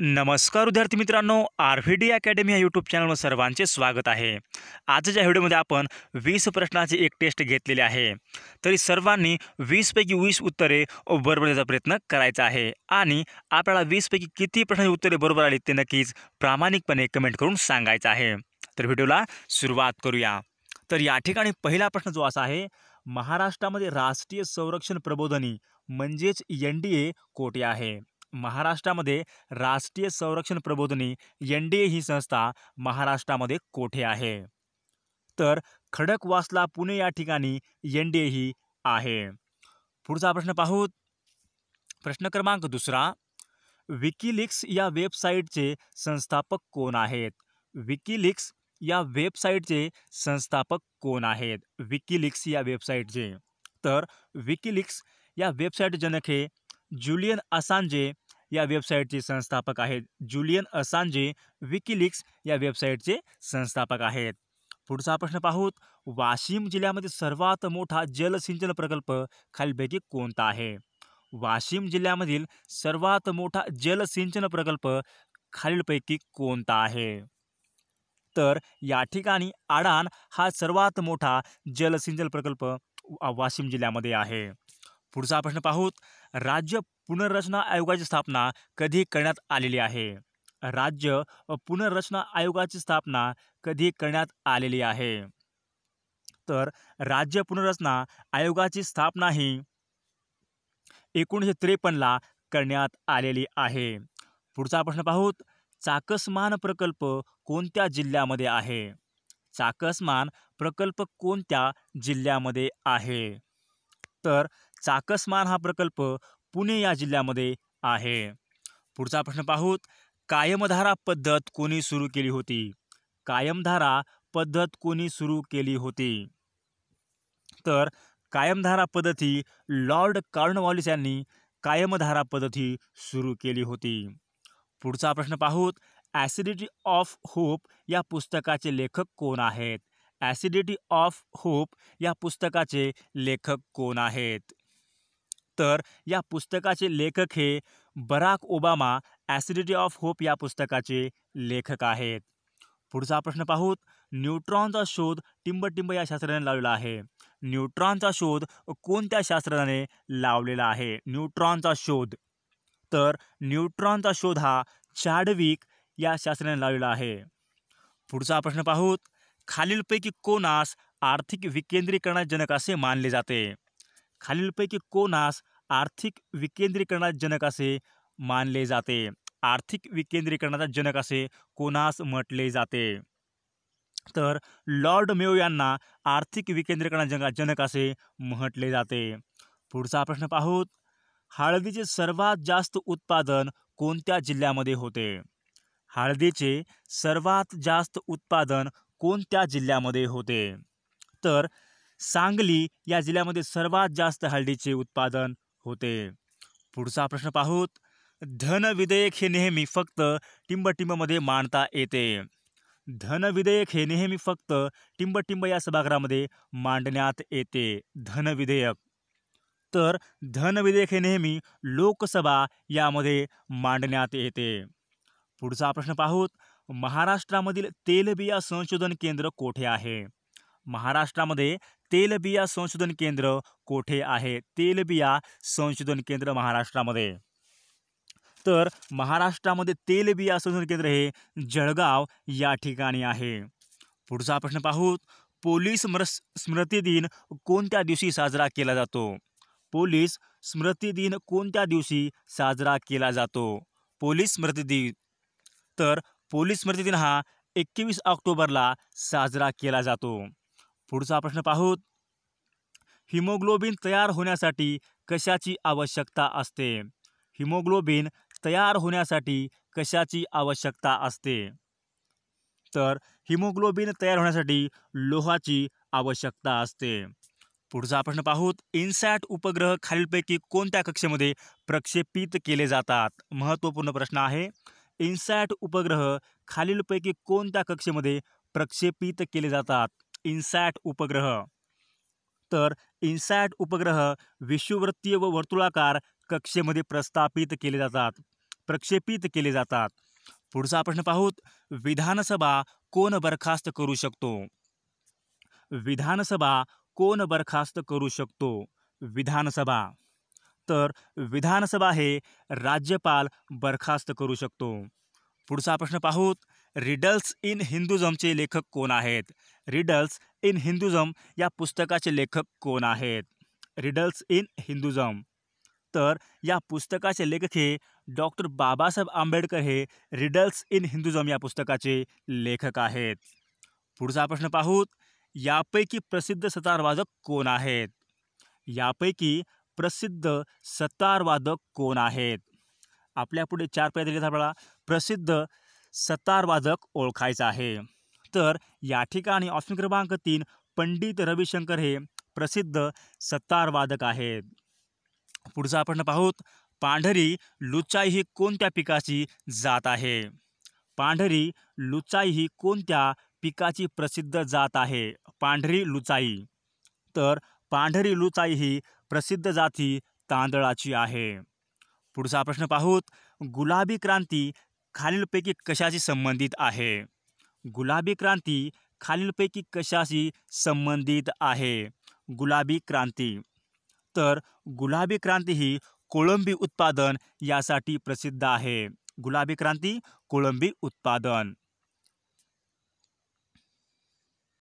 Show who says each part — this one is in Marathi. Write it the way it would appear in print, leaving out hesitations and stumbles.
Speaker 1: नमस्कार विद्यार्थी मित्रांनो, आर-व्ही-डी अकॅडमी या यूट्यूब चॅनलवर सर्वांचे स्वागत आहे। आजच्या व्हिडिओमध्ये आपण 20 प्रश्नांची एक टेस्ट घेतलेली आहे। तरी सर्वांनी 20 पैकी 20 उत्तरे बरोबर देण्याचा प्रयत्न करायचा आहे आणि आपल्याला 20 पैकी किती प्रश्नांची उत्तरे बरोबर आली ते नक्कीच प्रामाणिकपणे कमेंट करून सांगायचं आहे। तर व्हिडिओला सुरुवात करूया। तर या ठिकाणी पहिला प्रश्न जो असा आहे, महाराष्ट्रामध्ये राष्ट्रीय संरक्षण प्रबोधिनी म्हणजेच एन-डी-ए कोठे आहे? महाराष्ट्रामध्ये राष्ट्रीय संरक्षण प्रबोधिनी एन-डी-ए ही संस्था महाराष्ट्रामध्ये कोठे आहे? तर खडकवासला पुणे या ठिकाणी एन-डी-ए ही आहे। पुढचा प्रश्न पाहू। प्रश्न क्रमांक दुसरा, विकिलीक्स या वेबसाईटचे संस्थापक कोण आहेत? विकिलीक्स या वेबसाईटचे संस्थापक कोण आहेत? विकिलीक्स या वेबसाईटचे, तर विकिलीक्स या वेबसाईट जनक हे जुलियन असांजे या वेबसाईटचे संस्थापक आहेत। जुलियन असांजे विकिलीक्स या वेबसाईटचे संस्थापक आहेत। पुढचा प्रश्न पाहूत। वाशिम जिल्ह्यामध्ये सर्वात मोठा जलसिंचन प्रकल्प खालीलपैकी कोणता आहे? वाशिम जिल्ह्यामधील सर्वात मोठा जलसिंचन प्रकल्प खालीलपैकी कोणता आहे? तर या ठिकाणी अडाण हा सर्वात मोठा जलसिंचन प्रकल्प वाशिम जिल्ह्यामध्ये आहे। पुढचा प्रश्न पाहूत। राज्य पुनर्रचना आयोगाची स्थापना कधी करण्यात आलेली आहे? राज्य पुनर्रचना आयोगाची स्थापना कधी करण्यात आलेली आहे? तर राज्य पुनर्रचना आयोगाची स्थापना ही 1953 ला करण्यात आलेली आहे। पुढचा प्रश्न पाहूत। चाकसमान प्रकल्प कोणत्या जिल्ह्यामध्ये आहे? चाकसमान प्रकल्प कोणत्या जिल्ह्यामध्ये आहे? तर चाकसमान हा प्रकल्प पुणे या जिल्ह्यामध्ये आहे। पुढचा प्रश्न पाहूत। कायमधारा पद्धत कोणी सुरू केली होती? कायमधारा पद्धत कोणी सुरू केली होती? तर कायमधारा पद्धत ही लॉर्ड कॉर्नवॉलिस यांनी कायमधारा पद्धत ही सुरू केली होती। पुढचा प्रश्न पाहूत। ॲसिडिटी ऑफ होप या पुस्तकाचे लेखक कोण आहेत? ॲसिडिटी ऑफ होप या पुस्तकाचे लेखक कोण आहेत? तर या पुस्तकाचे लेखक हे Barack Obama audacity of hope या पुस्तकाचे लेखक आहेत। पुढचा प्रश्न पाहूत। न्यूट्रॉनचा शोध टिंबटिंब या शास्त्रज्ञाने लावलेला आहे। न्यूट्रॉनचा शोध कोणत्या शास्त्रज्ञाने लावलेला आहे? न्यूट्रॉनचा शोध, तर न्यूट्रॉनचा शोध हा चाडविक या शास्त्रज्ञाने लावलेला आहे। पुढचा प्रश्न पाहूत। खालीलपैकी कोणास आर्थिक विकेंद्रीकरणाचे जनक असे मानले जाते? खालीलपैकी कोणास आर्थिक विकेंद्रीकरणाचे जनक असे मानले जाते? आर्थिक विकेंद्रीकरणाचा जनक असे कोणास म्हटले जाते? तर लॉर्ड मेयो यांना आर्थिक विकेंद्रीकरणाचे जनक असे म्हटले जाते। पुढचा प्रश्न पाहूत। हळदीचे सर्वात जास्त उत्पादन कोणत्या जिल्ह्यामध्ये होते? हळदीचे सर्वात जास्त उत्पादन कोणत्या जिल्ह्यामध्ये होते? तर सांगली या जिल्ह्यामध्ये सर्वात जास्त हळदीचे उत्पादन होते। पुढचा प्रश्न पाहूत। धन विधेयक हे नेहमी फक्त टिंबटिंबमध्ये मांडता येते। धन विधेयक हे नेहमी फक्त टिंबटिंब या सभागृहामध्ये मांडण्यात येते। धन विधेयक, तर धन विधेयक हे नेहमी लोकसभा यामध्ये मांडण्यात येते। पुढचा प्रश्न पाहूत। महाराष्ट्रामधील तेलबिया संशोधन केंद्र कोठे आहे? महाराष्ट्रामध्ये तेलबिया संशोधन केंद्र कोठे आहे? तेलबिया संशोधन केंद्र महाराष्ट्रामध्ये, तर महाराष्ट्रामध्ये तेलबिया संशोधन केंद्र हे जळगाव या ठिकाणी आहे। पुढचा प्रश्न पाहूत। पोलीस स्मृती दिन कोणत्या दिवशी साजरा केला जातो? पोलीस स्मृती दिन कोणत्या दिवशी साजरा केला जातो? पोलीस स्मृती दिन, तर पोलीस स्मृती दिन हा 21 ऑक्टोबरला साजरा केला जातो। पुढचा प्रश्न पाहूत। हिमोग्लोबिन तयार होण्यासाठी कशाची आवश्यकता असते? हिमोग्लोबिन तयार होण्यासाठी कशाची आवश्यकता असते? तर हिमोग्लोबिन तयार होण्यासाठी लोहाची आवश्यकता असते। पुढचा प्रश्न पाहूत। इन्सॅट उपग्रह खालीलपैकी कोणत्या कक्षेमध्ये प्रक्षेपित केले जातात? महत्त्वपूर्ण प्रश्न आहे। इन्सॅट उपग्रह खालीलपैकी कोणत्या कक्षेमध्ये प्रक्षेपित केले जातात? इन्सॅट उपग्रह, तर इन्सॅट उपग्रह विषुववृत्तीय व वर्तुळाकार कक्षेमध्ये प्रस्थापित केले जातात। प्रक्षेपित केले जातात. पुढचा प्रश्न पाहूत. विधानसभा कोण बरखास्त करू शकतो? विधानसभा कोण बरखास्त करू शकतो? विधानसभा. तर विधानसभा हे राज्यपाल बरखास्त करू शकतो. पुढचा प्रश्न पाहूत. रिडल्स इन हिंदुझमचे लेखक कोण आहेत? रिडल्स इन हिंदुझम या पुस्तकाचे लेखक कोण आहेत? Riddles in हिंदुझम. तर या पुस्तकाचे लेखक हे डॉक्टर बाबासाहेब आंबेडकर हे रिडल्स इन हिंदुझम या पुस्तकाचे लेखक आहेत. पुढचा प्रश्न पाहूत. यापैकी प्रसिद्ध सतारवादक कोण आहेत? यापैकी प्रसिद्ध सतारवादक कोण आहेत? आपल्या पुढे 4 पर्याय दिलेत आपल्याला. प्रसिद्ध सतारवादक ओळखायचा आहे. तर या ठिकाणी ऑप्शन क्रमांक 3 पंडित रविशंकर हे प्रसिद्ध सतारवादक आहेत. पुढचा प्रश्न पाहूत. पांढरी लुचाई ही कोणत्या पिकाची जात आहे? पांढरी लुचाई ही कोणत्या पिकाची प्रसिद्ध जात आहे? पांढरी लुचाई. तर पांढरी लुचाई ही प्रसिद्ध जात ही तांदळाची आहे. पुढचा प्रश्न पाहूत. गुलाबी क्रांती खालीलपैकी कशाशी संबंधित आहे? गुलाबी क्रांती खालीलपैकी कशाशी संबंधित आहे? गुलाबी क्रांती. तर गुलाबी क्रांती ही कोळंबी उत्पादन यासाठी प्रसिद्ध आहे. गुलाबी क्रांती कोळंबी उत्पादन.